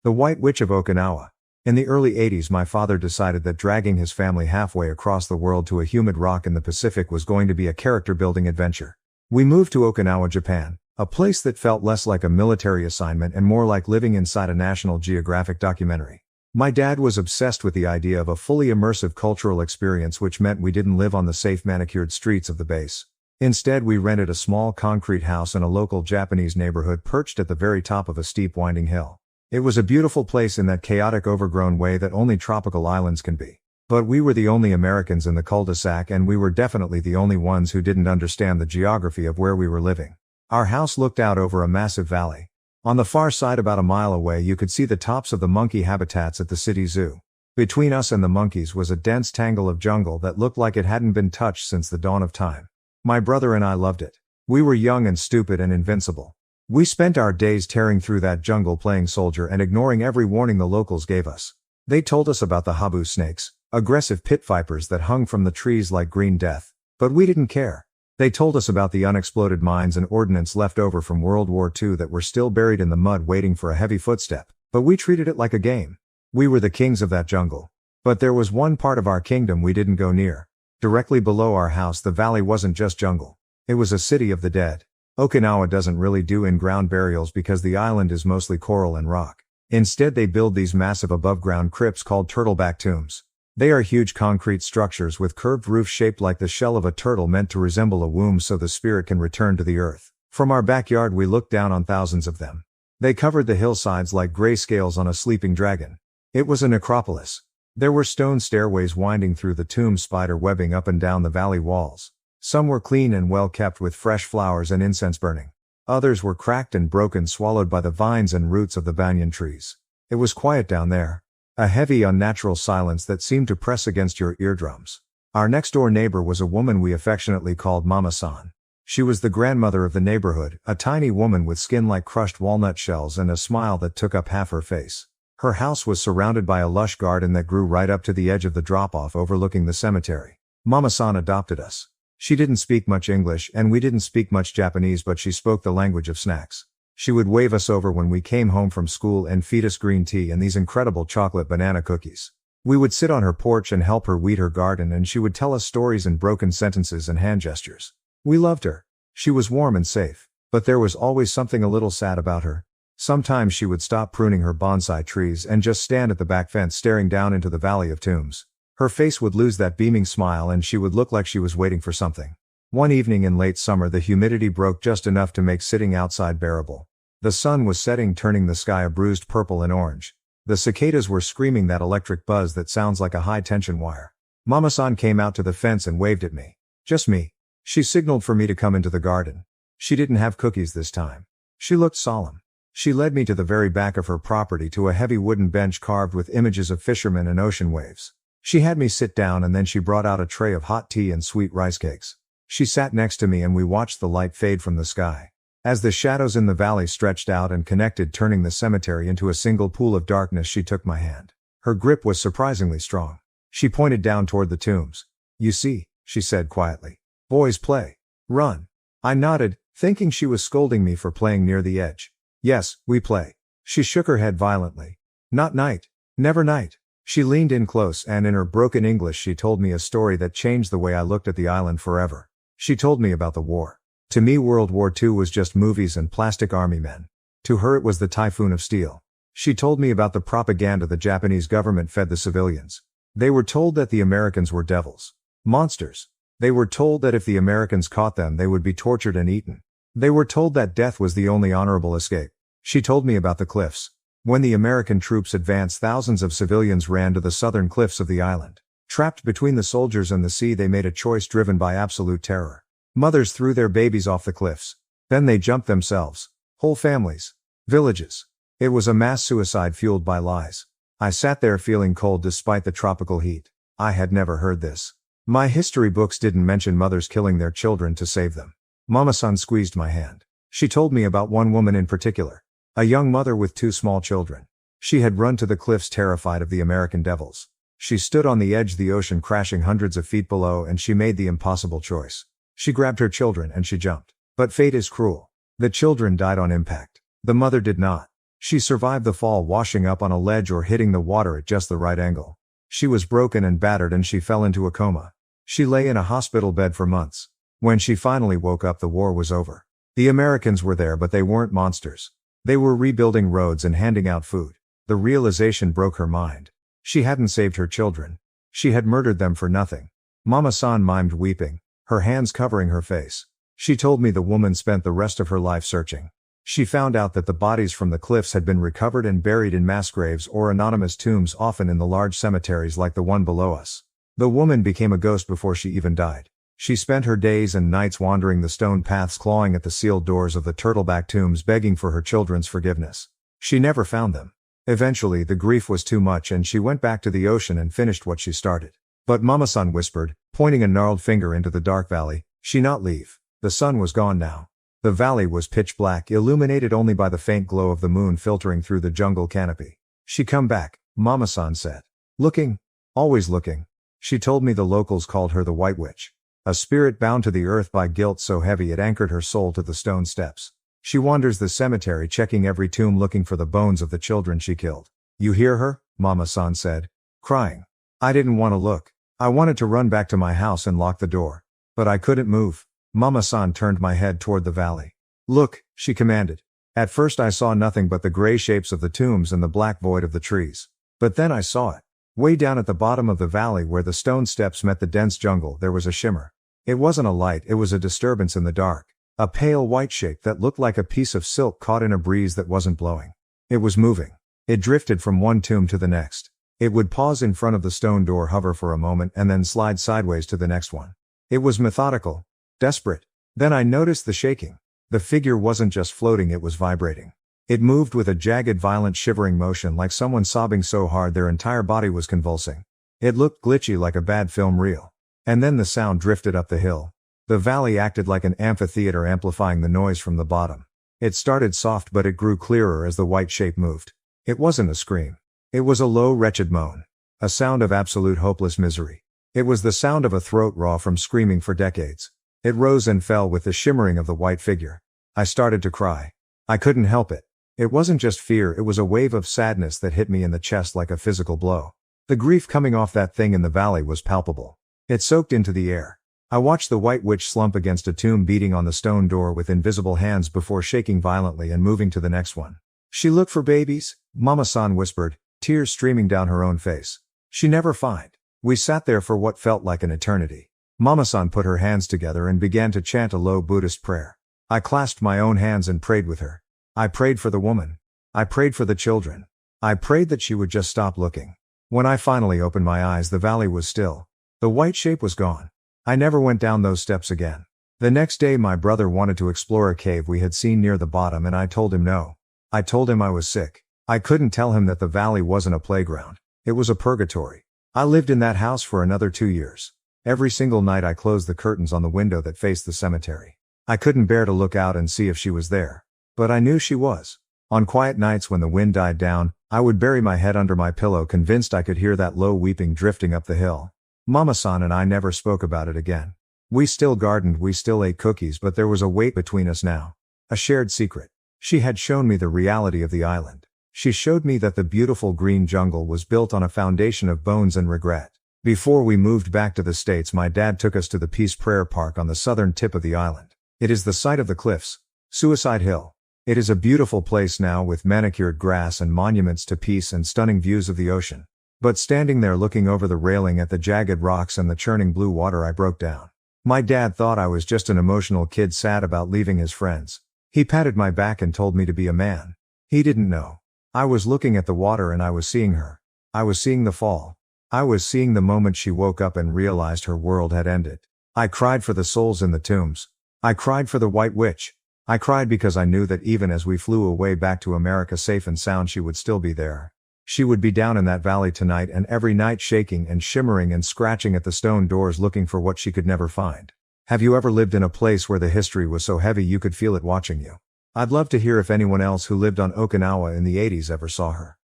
The White Witch of Okinawa. In the early 80s, my father decided that dragging his family halfway across the world to a humid rock in the Pacific was going to be a character-building adventure. We moved to Okinawa, Japan, a place that felt less like a military assignment and more like living inside a National Geographic documentary. My dad was obsessed with the idea of a fully immersive cultural experience, which meant we didn't live on the safe manicured streets of the base. Instead, we rented a small concrete house in a local Japanese neighborhood perched at the very top of a steep winding hill. It was a beautiful place in that chaotic, overgrown way that only tropical islands can be. But we were the only Americans in the cul-de-sac, and we were definitely the only ones who didn't understand the geography of where we were living. Our house looked out over a massive valley. On the far side, about a mile away, you could see the tops of the monkey habitats at the city zoo. Between us and the monkeys was a dense tangle of jungle that looked like it hadn't been touched since the dawn of time. My brother and I loved it. We were young and stupid and invincible. We spent our days tearing through that jungle, playing soldier and ignoring every warning the locals gave us. They told us about the habu snakes, aggressive pit vipers that hung from the trees like green death, but we didn't care. They told us about the unexploded mines and ordnance left over from World War II that were still buried in the mud waiting for a heavy footstep, but we treated it like a game. We were the kings of that jungle. But there was one part of our kingdom we didn't go near. Directly below our house, the valley wasn't just jungle. It was a city of the dead. Okinawa doesn't really do in-ground burials because the island is mostly coral and rock. Instead, they build these massive above-ground crypts called turtleback tombs. They are huge concrete structures with curved roofs shaped like the shell of a turtle, meant to resemble a womb so the spirit can return to the earth. From our backyard, we looked down on thousands of them. They covered the hillsides like gray scales on a sleeping dragon. It was a necropolis. There were stone stairways winding through the tombs, spider webbing up and down the valley walls. Some were clean and well kept, with fresh flowers and incense burning. Others were cracked and broken, swallowed by the vines and roots of the banyan trees. It was quiet down there. A heavy, unnatural silence that seemed to press against your eardrums. Our next-door neighbor was a woman we affectionately called Mama-san. She was the grandmother of the neighborhood, a tiny woman with skin like crushed walnut shells and a smile that took up half her face. Her house was surrounded by a lush garden that grew right up to the edge of the drop-off overlooking the cemetery. Mama-san adopted us. She didn't speak much English and we didn't speak much Japanese, but she spoke the language of snacks. She would wave us over when we came home from school and feed us green tea and these incredible chocolate banana cookies. We would sit on her porch and help her weed her garden, and she would tell us stories in broken sentences and hand gestures. We loved her. She was warm and safe. But there was always something a little sad about her. Sometimes she would stop pruning her bonsai trees and just stand at the back fence staring down into the valley of tombs. Her face would lose that beaming smile and she would look like she was waiting for something. One evening in late summer, the humidity broke just enough to make sitting outside bearable. The sun was setting, turning the sky a bruised purple and orange. The cicadas were screaming that electric buzz that sounds like a high-tension wire. Mama-san came out to the fence and waved at me. Just me. She signaled for me to come into the garden. She didn't have cookies this time. She looked solemn. She led me to the very back of her property, to a heavy wooden bench carved with images of fishermen and ocean waves. She had me sit down and then she brought out a tray of hot tea and sweet rice cakes. She sat next to me and we watched the light fade from the sky. As the shadows in the valley stretched out and connected, turning the cemetery into a single pool of darkness, she took my hand. Her grip was surprisingly strong. She pointed down toward the tombs. "You see," she said quietly. "Boys play. Run." I nodded, thinking she was scolding me for playing near the edge. "Yes, we play." She shook her head violently. "Not night. Never night." She leaned in close and in her broken English she told me a story that changed the way I looked at the island forever. She told me about the war. To me, World War II was just movies and plastic army men. To her it was the typhoon of steel. She told me about the propaganda the Japanese government fed the civilians. They were told that the Americans were devils. Monsters. They were told that if the Americans caught them they would be tortured and eaten. They were told that death was the only honorable escape. She told me about the cliffs. When the American troops advanced, thousands of civilians ran to the southern cliffs of the island. Trapped between the soldiers and the sea, they made a choice driven by absolute terror. Mothers threw their babies off the cliffs. Then they jumped themselves. Whole families. Villages. It was a mass suicide fueled by lies. I sat there feeling cold despite the tropical heat. I had never heard this. My history books didn't mention mothers killing their children to save them. Mama-san squeezed my hand. She told me about one woman in particular. A young mother with 2 small children. She had run to the cliffs terrified of the American devils. She stood on the edge of the ocean crashing hundreds of feet below, and she made the impossible choice. She grabbed her children and she jumped. But fate is cruel. The children died on impact. The mother did not. She survived the fall, washing up on a ledge or hitting the water at just the right angle. She was broken and battered and she fell into a coma. She lay in a hospital bed for months. When she finally woke up, the war was over. The Americans were there, but they weren't monsters. They were rebuilding roads and handing out food. The realization broke her mind. She hadn't saved her children. She had murdered them for nothing. Mama-san mimed, weeping, her hands covering her face. She told me the woman spent the rest of her life searching. She found out that the bodies from the cliffs had been recovered and buried in mass graves or anonymous tombs, often in the large cemeteries like the one below us. The woman became a ghost before she even died. She spent her days and nights wandering the stone paths, clawing at the sealed doors of the turtleback tombs, begging for her children's forgiveness. She never found them. Eventually, the grief was too much and she went back to the ocean and finished what she started. But Mama-san whispered, pointing a gnarled finger into the dark valley, "She not leave." The sun was gone now. The valley was pitch black, illuminated only by the faint glow of the moon filtering through the jungle canopy. "She come back," Mama-san said. "Looking. Always looking." She told me the locals called her the White Witch. A spirit bound to the earth by guilt so heavy it anchored her soul to the stone steps. She wanders the cemetery, checking every tomb, looking for the bones of the children she killed. "You hear her?" Mama-san said. "Crying." I didn't want to look. I wanted to run back to my house and lock the door. But I couldn't move. Mama-san turned my head toward the valley. "Look," she commanded. At first I saw nothing but the gray shapes of the tombs and the black void of the trees. But then I saw it. Way down at the bottom of the valley where the stone steps met the dense jungle, there was a shimmer. It wasn't a light, it was a disturbance in the dark. A pale white shape that looked like a piece of silk caught in a breeze that wasn't blowing. It was moving. It drifted from one tomb to the next. It would pause in front of the stone door, hover for a moment, and then slide sideways to the next one. It was methodical. Desperate. Then I noticed the shaking. The figure wasn't just floating, it was vibrating. It moved with a jagged, violent, shivering motion, like someone sobbing so hard their entire body was convulsing. It looked glitchy, like a bad film reel. And then the sound drifted up the hill. The valley acted like an amphitheater, amplifying the noise from the bottom. It started soft, but it grew clearer as the white shape moved. It wasn't a scream. It was a low, wretched moan. A sound of absolute hopeless misery. It was the sound of a throat raw from screaming for decades. It rose and fell with the shimmering of the white figure. I started to cry. I couldn't help it. It wasn't just fear, it was a wave of sadness that hit me in the chest like a physical blow. The grief coming off that thing in the valley was palpable. It soaked into the air. I watched the White Witch slump against a tomb, beating on the stone door with invisible hands before shaking violently and moving to the next one. "She look for babies," Mama-san whispered, tears streaming down her own face. "She never find." We sat there for what felt like an eternity. Mama-san put her hands together and began to chant a low Buddhist prayer. I clasped my own hands and prayed with her. I prayed for the woman. I prayed for the children. I prayed that she would just stop looking. When I finally opened my eyes, the valley was still. The white shape was gone. I never went down those steps again. The next day my brother wanted to explore a cave we had seen near the bottom, and I told him no. I told him I was sick. I couldn't tell him that the valley wasn't a playground. It was a purgatory. I lived in that house for another 2 years. Every single night I closed the curtains on the window that faced the cemetery. I couldn't bear to look out and see if she was there. But I knew she was. On quiet nights when the wind died down, I would bury my head under my pillow, convinced I could hear that low weeping drifting up the hill. Mama-san and I never spoke about it again. We still gardened, we still ate cookies, but there was a weight between us now. A shared secret. She had shown me the reality of the island. She showed me that the beautiful green jungle was built on a foundation of bones and regret. Before we moved back to the States, my dad took us to the Peace Prayer Park on the southern tip of the island. It is the site of the cliffs. Suicide Hill. It is a beautiful place now, with manicured grass and monuments to peace and stunning views of the ocean. But standing there looking over the railing at the jagged rocks and the churning blue water, I broke down. My dad thought I was just an emotional kid sad about leaving his friends. He patted my back and told me to be a man. He didn't know. I was looking at the water and I was seeing her. I was seeing the fall. I was seeing the moment she woke up and realized her world had ended. I cried for the souls in the tombs. I cried for the White Witch. I cried because I knew that even as we flew away back to America safe and sound, she would still be there. She would be down in that valley tonight, and every night shaking and shimmering and scratching at the stone doors looking for what she could never find. Have you ever lived in a place where the history was so heavy you could feel it watching you? I'd love to hear if anyone else who lived on Okinawa in the 80s ever saw her.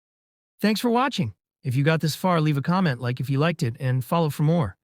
Thanks for watching. If you got this far, leave a comment, like if you liked it, and follow for more.